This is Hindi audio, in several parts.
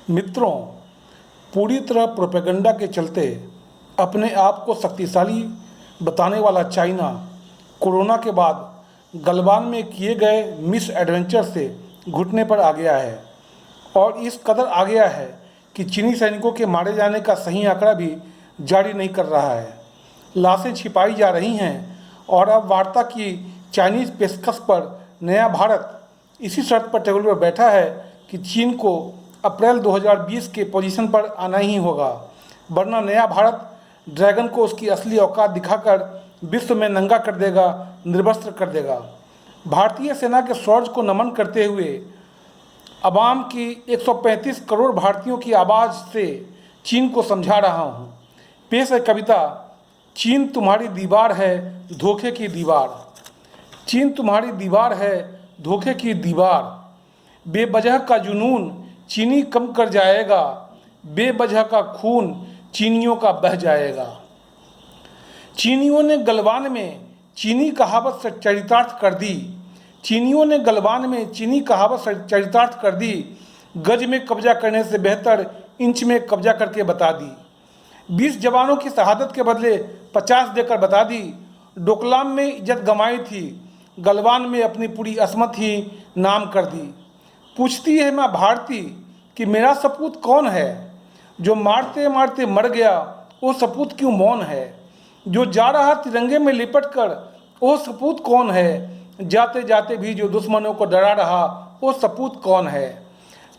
मित्रों, पूरी तरह प्रोपेगेंडा के चलते अपने आप को शक्तिशाली बताने वाला चाइना कोरोना के बाद गलवान में किए गए मिस एडवेंचर से घुटने पर आ गया है और इस कदर आ गया है कि चीनी सैनिकों के मारे जाने का सही आंकड़ा भी जारी नहीं कर रहा है। लाशें छिपाई जा रही हैं और अब वार्ता की चाइनीज़ पेशकश पर नया भारत इसी शर्त पर टेबल पर बैठा है कि चीन को अप्रैल 2020 के पोजीशन पर आना ही होगा, वरना नया भारत ड्रैगन को उसकी असली औकात दिखाकर विश्व में नंगा कर देगा, निर्वस्त्र कर देगा। भारतीय सेना के शौर्य को नमन करते हुए अवाम की 135 करोड़ भारतीयों की आवाज़ से चीन को समझा रहा हूँ। पेश है कविता, चीन तुम्हारी दीवार है धोखे की दीवार। चीन तुम्हारी दीवार है धोखे की दीवार, बेवजह का जुनून चीनी कम कर जाएगा, बेवजह का खून चीनियों का बह जाएगा। चीनियों ने गलवान में चीनी कहावत से चरितार्थ कर दी, चीनियों ने गलवान में चीनी कहावत से चरितार्थ कर दी, गज में कब्जा करने से बेहतर इंच में कब्जा करके बता दी। 20 जवानों की शहादत के बदले 50 देकर बता दी। डोकलाम में इज्जत गंवाई थी, गलवान में अपनी पूरी असमत ही नाम कर दी। पूछती है माँ भारती कि मेरा सपूत कौन है, जो मारते मारते मर गया वो सपूत क्यों मौन है, जो जा रहा तिरंगे में लिपट कर वो सपूत कौन है, जाते जाते भी जो दुश्मनों को डरा रहा वो सपूत कौन है।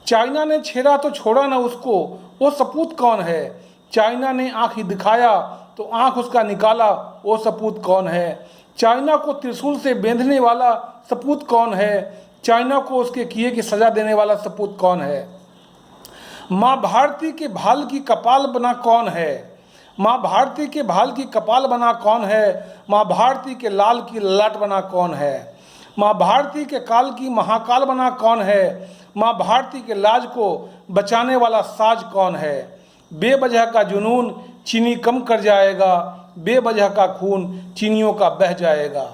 चाइना ने छेड़ा तो छोड़ा ना उसको, वो सपूत कौन है। चाइना ने आँख ही दिखाया तो आँख उसका निकाला, वो सपूत कौन है। चाइना को त्रिशूल से बेंधने वाला सपूत कौन है, चाइना को उसके किए की सज़ा देने वाला सपूत कौन है। माँ भारती के भाल की कपाल बना कौन है, माँ भारती के भाल की कपाल बना कौन है, माँ भारती के लाल की ललाट बना कौन है, माँ भारती के काल की महाकाल बना कौन है, माँ भारती के लाज को बचाने वाला साज कौन है। बेवजह का जुनून चीनी कम कर जाएगा, बेवजह का खून चीनियों का बह जाएगा।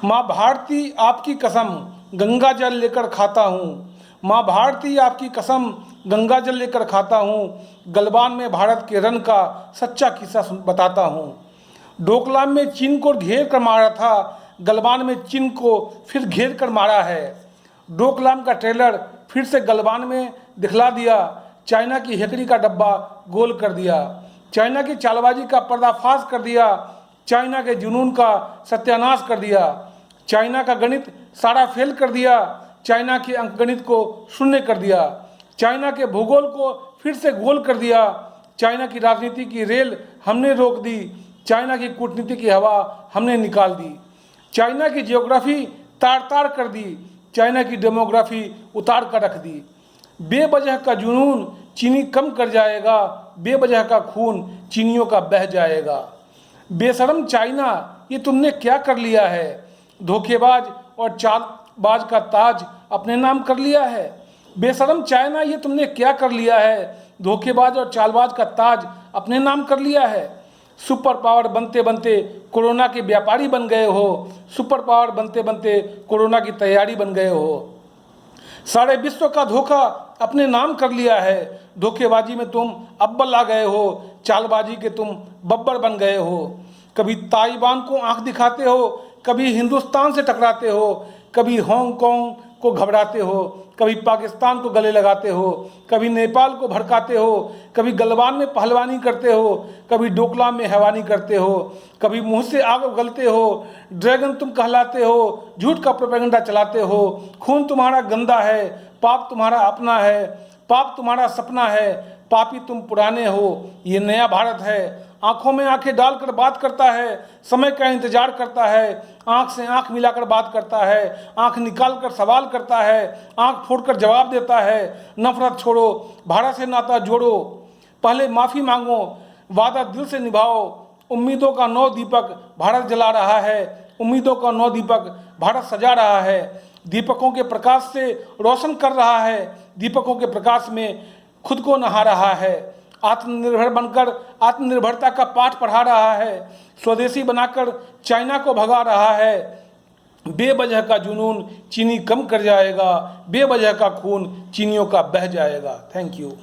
माँ भारती आपकी कसम गंगा जल लेकर खाता हूँ, माँ भारती आपकी कसम गंगा जल लेकर खाता हूँ, गलवान में भारत के रन का सच्चा किस्सा बताता हूँ। डोकलाम में चीन को घेर कर मारा था, गलवान में चीन को फिर घेर कर मारा है। डोकलाम का ट्रेलर फिर से गलवान में दिखला दिया, चाइना की हेकड़ी का डब्बा गोल कर दिया, चाइना की चालबाजी का पर्दाफाश कर दिया, चाइना के जुनून का सत्यानाश कर दिया, चाइना का गणित सारा फेल कर दिया, चाइना के अंकगणित को शून्य कर दिया, चाइना के भूगोल को फिर से गोल कर दिया, चाइना की राजनीति की रेल हमने रोक दी, चाइना की कूटनीति की हवा हमने निकाल दी, चाइना की जियोग्राफी तार तार कर दी, चाइना की डेमोग्राफी उतार कर रख दी। बेवजह का जुनून चीनी कम कर जाएगा, बेवजह का खून चीनियों का बह जाएगा। बेशरम चाइना ये तुमने क्या कर लिया है, धोखेबाज और चालबाज का ताज अपने नाम कर लिया है। बेशरम चाइना ये तुमने क्या कर लिया है, धोखेबाज और चालबाज का ताज अपने नाम कर लिया है। सुपर पावर बनते बनते कोरोना के व्यापारी बन गए हो, सुपर पावर बनते बनते कोरोना की तैयारी बन गए हो। सारे विश्व का धोखा अपने नाम कर लिया है, धोखेबाजी में तुम अव्वल आ गए हो, चालबाजी के तुम बब्बर बन गए हो। कभी ताइवान को आंख दिखाते हो, कभी हिंदुस्तान से टकराते हो, कभी हांगकांग को घबराते हो, कभी पाकिस्तान को गले लगाते हो, कभी नेपाल को भड़काते हो, कभी गलवान में पहलवानी करते हो, कभी डोकलाम में हैवानी करते हो, कभी मुंह से आग उगलते हो, ड्रैगन तुम कहलाते हो, झूठ का प्रोपेगेंडा चलाते हो। खून तुम्हारा गंदा है, पाप तुम्हारा अपना है, पाप तुम्हारा सपना है, पापी तुम पुराने हो। ये नया भारत है, आंखों में आंखें डालकर बात करता है, समय का इंतजार करता है, आंख से आंख मिलाकर बात करता है, आंख निकाल कर सवाल करता है, आंख फोड़कर जवाब देता है। नफरत छोड़ो, भारत से नाता जोड़ो, पहले माफ़ी मांगो, वादा दिल से निभाओ। उम्मीदों का नौ दीपक भारत जला रहा है, उम्मीदों का नौ दीपक भारत सजा रहा है, दीपकों के प्रकाश से रोशन कर रहा है, दीपकों के प्रकाश में खुद को नहा रहा है। आत्मनिर्भर बनकर आत्मनिर्भरता का पाठ पढ़ा रहा है, स्वदेशी बनाकर चाइना को भगा रहा है। बेवजह का जुनून चीनी कम कर जाएगा, बेवजह का खून चीनियों का बह जाएगा। Thank you.